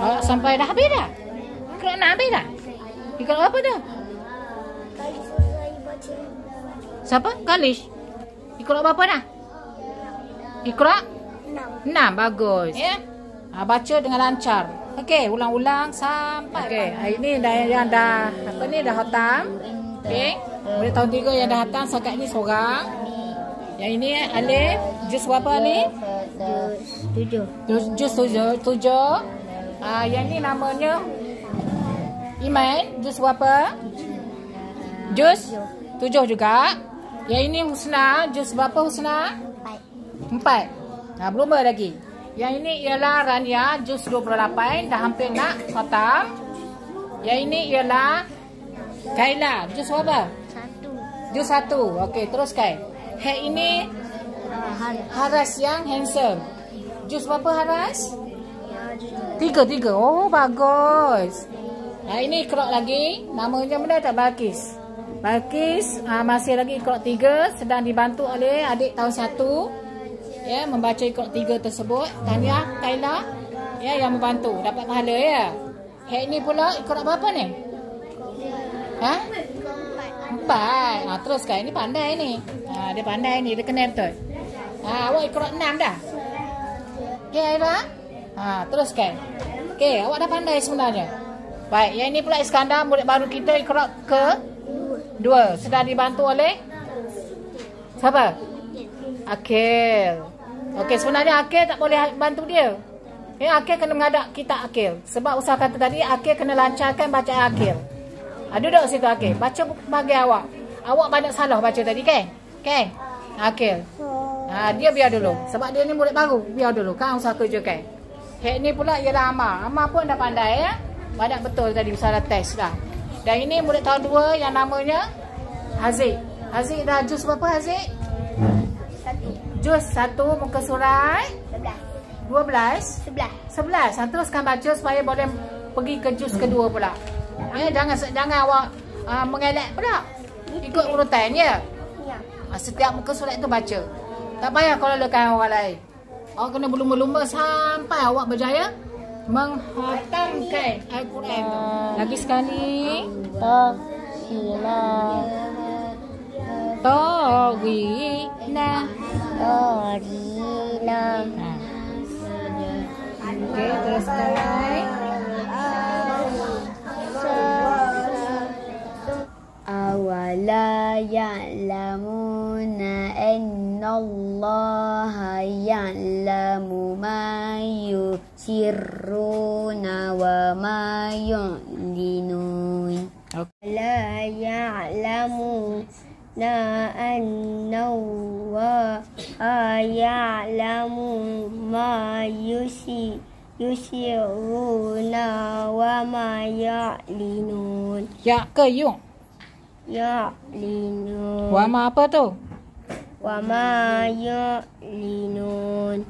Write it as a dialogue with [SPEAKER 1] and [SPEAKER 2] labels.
[SPEAKER 1] Oh, sampai dah habis dah? Iqra nak habis dah? Iqra apa dah? Siapa? Kalish. Iqra berapa dah? Iqra? 6. Bagus. Ya. Baca dengan lancar. Okey, ulang-ulang sampai. Okey, hari ni yang dah apa ni dah khatam. Okey. Murid tahun 3 yang dah khatam setakat ni seorang. Yang ini Alif, juz berapa Alif? Juz 7. Yang ni namanya Iman, juz berapa? Juz 7 juga. Yang ini Husna, juz berapa Husna? 4. Belum lagi. Yang ini ialah Rania, juz 28, dah hampir nak khatam. Yang ini ialah Kaila, juz berapa? 1. Juz 1. Okey, teruskan. Hek ini Haras yang handsome. Juz berapa Haras? 3. Oh, bagus. Ini Iqra lagi. Namanya benda tak Balkis. Balkis masih lagi Iqra 3. Sedang dibantu oleh adik tahun 1. Ya, membaca Iqra 3 tersebut. Tahniah Kaila. Ya, yang membantu. Dapat pahala ya. Hek ni pula Iqra berapa ni? 4. Teruskan. Ini pandai ni. Dia pandai ni. Dia kenal betul. Awak Iqra 6 dah. Okey, Aira. Teruskan. Okey, awak dah pandai sebenarnya. Baik, yang ini pula Iskandar, murid baru kita, Iqra ke 2. Sedang dibantu oleh siapa? Akil. Okey, sebenarnya Akil tak boleh bantu dia. Akil kena mengadap kita Akil. Sebab usaha kata tadi, Akil kena lancarkan bacaan Akil. Duduk situ Akil. Baca bagi awak. Awak banyak salah baca tadi kan? Kan? Akil. Dia biar dulu. Sebab dia ni murid baru. Biar dulu. Kan usaha kerja kan? Hek ni pula ialah Amar. Amar pun dah pandai ya. Banyak betul tadi usaha test dah. Dan ini murid tahun 2 yang namanya Haziq. Haziq dah juz berapa Haziq? 1. Juz 1 muka surat 12. 11. Teruskan baca supaya boleh pergi ke juz kedua pula. Jangan awak mengelak pula. Ikut urutan ya. Setiap muka surat itu baca. Tak payah kalau lekan orang lain. Awak kena berlumba-lumba sampai awak berjaya menghatamkan Al-Quran tu. Lagi sekali. Torina. Okey, teruskan.
[SPEAKER 2] Awala ya'lamuna annallaha ya'lamu ma yusirruna wa ma yu'linun. La ya'lamuna annallaha ya'lamu ma yusirruna wa ma yu'linun.
[SPEAKER 1] Ya ke yung?
[SPEAKER 2] Ya'linun.
[SPEAKER 1] Wa ma apa tu?
[SPEAKER 2] Wa ma yu'linun.